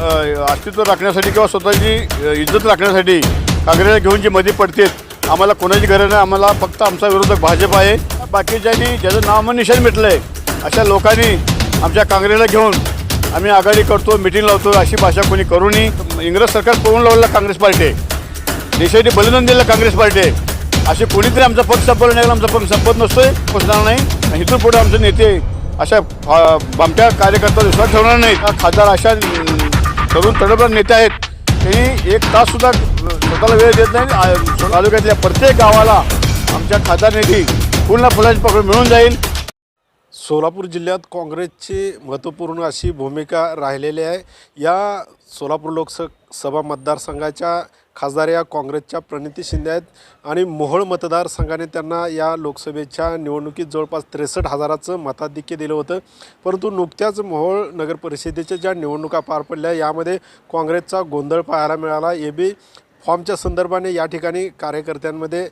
अस्तित्व राखण्यासाठी किंवा स्वतःची इज्जत राखण्यासाठी काँग्रेसला घेऊन जे मध्ये पडतात आम्हाला कोणाची गरज नाही। आम्हाला फक्त आमचा विरोधक भाजप आहे। बाकीच्यांनी ज्याचं नामनिशाण मिटलं आहे अशा लोकांनी आमच्या काँग्रेसला घेऊन आम्ही आघाडी करतो, मिटिंग लावतो अशी भाषा कोणी करू नये। इंग्रज सरकार पळून लावलेला काँग्रेस पार्टी आहे, देशासाठी बलिदान दिलेला काँग्रेस पार्टी आहे। असे कोणीतरी आमचा पक्ष संपवला नाही, आमचा पक्ष संपत नसतोय, पोचणार नाही। इथून पुढे आमचे नेते अशा बामट्या कार्यकर्त्यावर विश्वास ठेवणार नाहीत। खासदार अशा तरुण तडफदार नेते आहेत, त्यांनी एक ताससुद्धा स्वतःला वेळ देत नाही। तालुक्यातल्या प्रत्येक गावाला आमच्या खासदार नेते पूर्ण फुलाची पकड मिळून जाईल। सोलापूर जिल्ह्यात काँग्रेसची महत्त्वपूर्ण अशी भूमिका राहिलेली आहे। या सोलापूर लोकसभा मतदारसंघाच्या खासदार या काँग्रेसच्या प्रणिती शिंदे आहेत आणि मोहोळ मतदारसंघाने त्यांना या लोकसभेच्या निवडणुकीत जवळपास 63,000चं मताधिक्य दिलं होतं। परंतु नुकत्याच मोहोळ नगर परिषदेच्या ज्या निवडणुका पार पडल्या यामध्ये काँग्रेसचा गोंधळ पाहायला मिळाला। एबी फॉर्मच्या संदर्भाने या ठिकाणी कार्यकर्त्यांमध्ये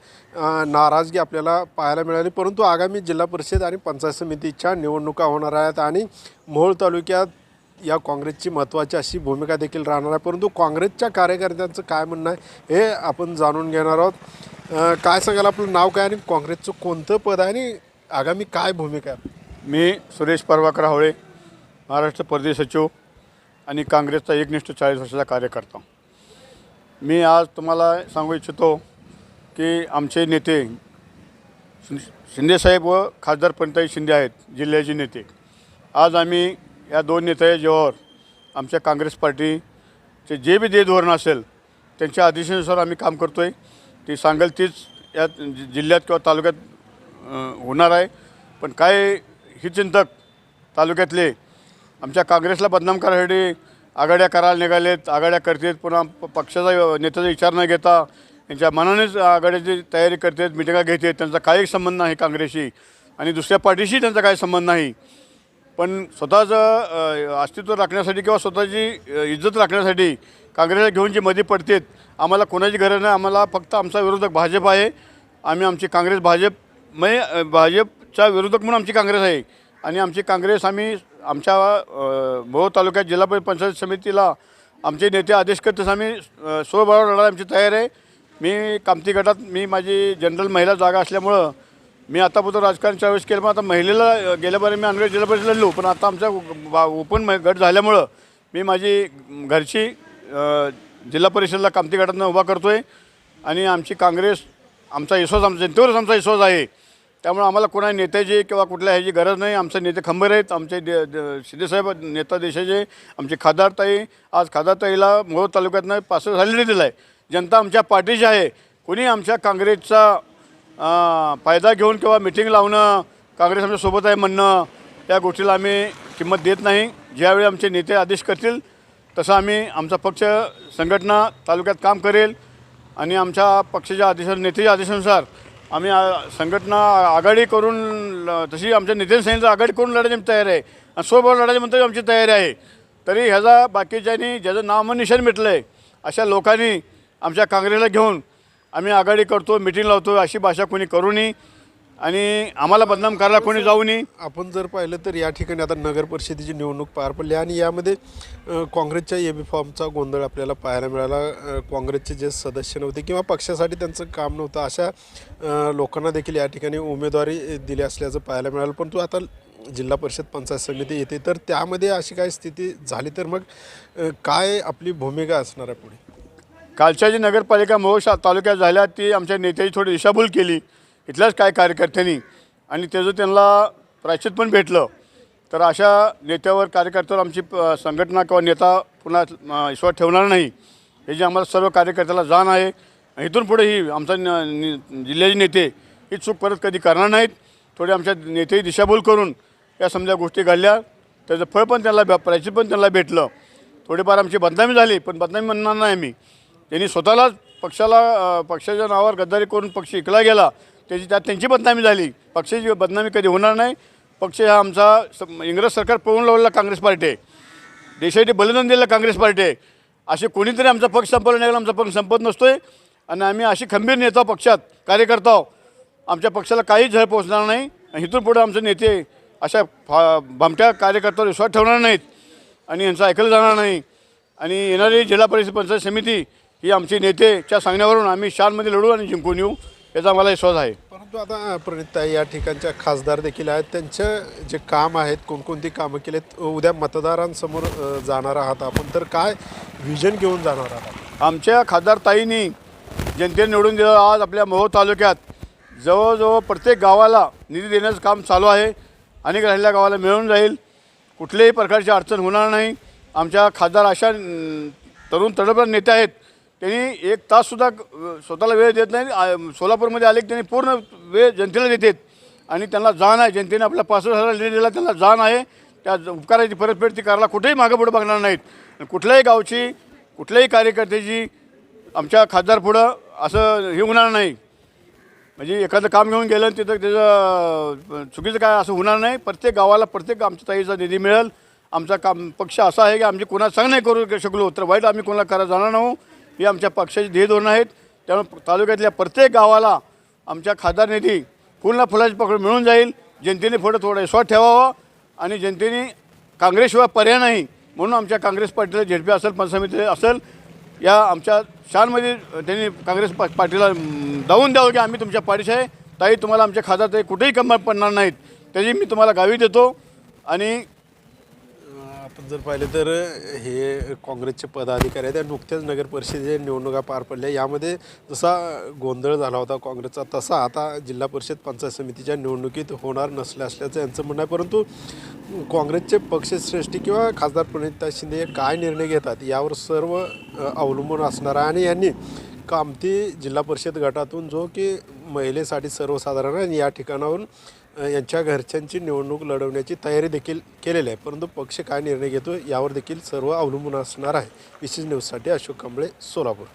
नाराजगी आपल्याला पाहायला मिळाली। परंतु आगामी जिल्हा परिषद आणि पंचायत समितीच्या निवडणुका होणार आहेत आणि मोहोळ तालुक्यात या काँग्रेसची महत्त्वाची अशी भूमिका देखील राहणार आहे। परंतु काँग्रेसच्या कार्यकर्त्यांचं काय म्हणणं आहे हे आपण जाणून घेणार आहोत। काय सांगाल, आपलं नाव काय आणि काँग्रेसचं कोणतं पद आहे आणि आगामी काय भूमिका आहे? मी सुरेश प्रभाकर हावळे, महाराष्ट्र प्रदेश सचिव आणि काँग्रेसचा एकनिष्ठ 40 वर्षाचा कार्यकर्ता। मी आज तुम्हाला सांगू इच्छितो की आमचे नेते शिंदेसाहेब व खासदार प्रणिती शिंदे आहेत, जिल्ह्याचे नेते। आज आम्ही या दोन नेत्याच्या जीवावर आमच्या काँग्रेस पार्टीचे जे बी धोरण असेल त्यांच्या आदेशानुसार आम्ही काम करतो आहे। ती सांगेल तीच या जिल्ह्यात किंवा तालुक्यात होणार आहे। पण काय हितचिंतक तालुक्यातले आमच्या काँग्रेसला बदनाम करायसाठी आघाड्या करायला निघालेत, आघाड्या करतात, पुन्हा पक्षाचा नेत्याचा विचार न घेता त्यांच्या मनानेच आघाड्याची तयारी करतात, मिटिंगा घेतात। त्यांचा काही संबंध नाही काँग्रेसशी आणि दुसऱ्या पार्टीशी त्यांचा काही संबंध नाही। पण स्वतःचं अस्तित्व राखण्यासाठी किंवा स्वतःची इज्जत राखण्यासाठी काँग्रेसला घेऊन जे मध्ये पडतात आम्हाला कोणाची गरज नाही। आम्हाला फक्त आमचा विरोधक भाजप आहे। आम्ही आमची काँग्रेस भाजपच्या विरोधक म्हणून आमची काँग्रेस आहे आणि आमची काँग्रेस आम्ही आमच्या मोहोळ तालुक्यात जिल्हा परिषद पंचायत समितीला आमचे नेते आदेश करताच आम्ही स्वबळावर लढायला आमची तयार आहे। मी कामती गटात माझी जनरल महिला जागा असल्यामुळं मी आतापर्यंत राजकारणाच्या वेळेस केलं, पण आता महिलेला गेल्यापर्यंत मी अनगड जिल्हा परिषद लढलो, पण आता आमच्या ओपन गट झाल्यामुळं मी माझी घरची जिल्हा परिषदला कामती गटातनं उभा करतो आहे आणि आमची काँग्रेस आमचा विश्वास आमच्या जनतेवरच आमचा विश्वास आहे। त्यामुळे आम्हाला कोणा नेत्याची किंवा कुठल्या ह्याची गरज नाही। आमचे नेते खंबीर आहेत, आमचे शिंदेसाहेब नेता देशाचे, आमचे खासदारताई। आज खासदारताईला मोहोळ तालुक्यातनं पास झालेली दिला आहे। जनता आमच्या पाठीशी आहे। कोणी आमच्या काँग्रेसचा फायदा घेऊन किंवा मिटिंग लावणं, काँग्रेस आमच्यासोबत आहे म्हणणं, या गोष्टीला आम्ही किंमत देत नाही। ज्यावेळी आमचे नेते आदेश करतील तसं आम्ही आमचा पक्ष संघटना तालुक्यात काम करेल आणि आमच्या पक्षाच्या नेत्याच्या आदेशानुसार आम्ही संघटना आघाडी करून तशी आमच्या नेत्यांनी सांगितलं आघाडी करून लढायची आमची तयारी आहे आणि सोबत लढायची म्हणतो आमची तयारी आहे। तरी ह्याचा बाकीच्यांनी ज्याचं नामनिशाण मिटलं आहे अशा लोकांनी आमच्या काँग्रेसला घेऊन आम्ही आघाडी करतो, मिटिंग लावतो अशी भाषा कोणी करू नये आणि आम्हाला बदनाम करायला कोणी जाऊ नये। आपण जर पाहिलं तर या ठिकाणी आता नगर परिषदेची निवडणूक पार पडली आणि यामध्ये काँग्रेसच्या एबी फॉर्मचा गोंधळ आपल्याला पाहायला मिळाला। काँग्रेसचे जे सदस्य नव्हते किंवा पक्षासाठी त्यांचं काम नव्हतं अशा लोकांना देखील या ठिकाणी उमेदवारी दिली असल्याचं पाहायला मिळालं। परंतु आता जिल्हा परिषद पंचायत समिती येते तर त्यामध्ये अशी काय स्थिती झाली तर मग काय आपली भूमिका असणार आहे पुढे? कालच्या जी नगरपालिका मोहोळ तालुक्यात झाल्या ती आमच्या नेत्याची थोडी दिशाभूल केली इथल्याच काय कार्यकर्त्यांनी आणि त्याचं त्यांना प्रायश्चित पण भेटलं। तर अशा नेत्यावर कार्यकर्त्यावर आमची संघटना किंवा नेता पुन्हा विश्वास ठेवणार नाही हे जे आम्हाला सर्व कार्यकर्त्याला जाण आहे। इथून पुढे ही आमचा जिल्ह्याचे नेते ही चूक परत कधी करणार नाहीत। थोडी आमच्या नेतेही दिशाभूल करून या समजा गोष्टी घडल्या, त्याचं फळ पण त्यांना प्रायश्चित पण त्यांना भेटलं। थोडीफार आमची बदनामी झाली, पण बदनामी म्हणणार नाही आम्ही। त्यांनी स्वतःलाच पक्षाच्या नावावर गद्दारी करून पक्ष विकला गेला, त्यात त्यांची बदनामी झाली। पक्षाची बदनामी कधी होणार नाही। पक्ष हा आमचा इंग्रज सरकार पळून लावलेला काँग्रेस पार्टी आहे, देशासाठी बलिदान दिलेला काँग्रेस पार्टी आहे। असे कोणीतरी आमचा पक्ष संपवला नाही, आमचा पक्ष संपत नसतोय आणि आम्ही अशी खंबीर नेता पक्षात कार्यकर्ता आहोत। आमच्या पक्षाला काही झळ पोचणार नाही आणि इथून पुढे आमचे नेते अशा भामट्या कार्यकर्त्यावर विश्वास ठेवणार नाहीत आणि यांचं ऐकलं जाणार नाही आणि येणारी जिल्हा परिषद पंचायत समिती ही आमची नेतेच्या सांगण्यावरून आम्ही शानमध्ये लढू आणि जिंकून येऊ याचा आम्हाला विश्वास आहे. परंतु आता प्रणिताई या ठिकाणच्या खासदार देखील आहेत, त्यांचं जे काम आहेत, कोणकोणती कामं केलेत, उद्या मतदारांसमोर जाणार आहात आपण, तर काय विजन घेऊन जाणार आहात? आमच्या खासदार ताईंनी जनतेने निवडून दिलं. आज आपल्या मोहोळ तालुक्यात जवळजवळ प्रत्येक गावाला निधी देण्याचं काम चालू आहे. अनेक राहिलेल्या गावाला मिळून जाईल. कुठल्याही प्रकारची अडचण होणार नाही. आमच्या खासदार अशा तरुण तडफदार नेते आहेत, त्यांनी एक ताससुद्धा स्वतःला वेळ देत नाही. सोलापूरमध्ये आले की त्यांनी पूर्ण वेळ जनतेला देतात आणि त्यांना जाण आहे. जनतेने आपल्या 65,000 निधी दिला, त्यांना जाण आहे. त्या उपकाराची परतफेड ती करायला कुठेही मागं पुढं बघणार नाहीत. कुठल्याही गावची कुठल्याही कार्यकर्त्याची आमच्या खासदार पुढं असं हे होणार नाही. म्हणजे एखादं काम घेऊन गेलं तिथं त्याचं चुकीचं काय असं होणार नाही. प्रत्येक गावाला प्रत्येक आमच्या ताईचा निधी मिळेल. आमचा पक्ष असा आहे की आमची कोणाला सांग नाही करू शकलो तर वाईट आम्ही कोणाला करायला जाणार नाही. ही आमच्या पक्षाची ध्येय धोरणं आहेत. त्यामुळे तालुक्यातल्या प्रत्येक गावाला आमच्या खासदार निधी फुलना फुलाची पकड मिळून जाईल. जनतेने पुढं थोडा विश्वास ठेवावा आणि जनतेने काँग्रेसशिवाय पर्याय नाही म्हणून आमच्या काँग्रेस पार्टीला झेडपी असेल पंचायत समिती असेल या आमच्या शानमध्ये त्यांनी काँग्रेस पार्टीला दावून द्यावं की आम्ही तुमच्या पाठीशी आहे. ताई तुम्हाला आमच्या खासदार ताई कुठेही कमी पडणार नाहीत. त्याची मी तुम्हाला गावी देतो. आणि आपण जर पाहिलं तर हे काँग्रेसचे पदाधिकारी आहेत. त्या नुकत्याच नगर परिषदेच्या निवडणुका पार पडल्या. यामध्ये जसा गोंधळ झाला होता काँग्रेसचा, तसा आता जिल्हा परिषद पंचायत समितीच्या निवडणुकीत होणार असल्याचं यांचं म्हणणं आहे. परंतु काँग्रेसचे पक्षश्रेष्ठी किंवा खासदार प्रणिता शिंदे हे काय निर्णय घेतात यावर सर्व अवलंबून असणार आहे. आणि यांनी कामती जिल्हा परिषद गटातून जो की महिलेसाठी सर्वसाधारण आहे या ठिकाणाहून यांच्या घरच्यांची निवडणूक लढवण्याची तयारी देखील केलेली आहे. परंतु पक्ष काय निर्णय घेतो यावर देखील सर्व अवलंबून असणार आहे. विशेष न्यूजसाठी अशोक कांबळे, सोलापूर.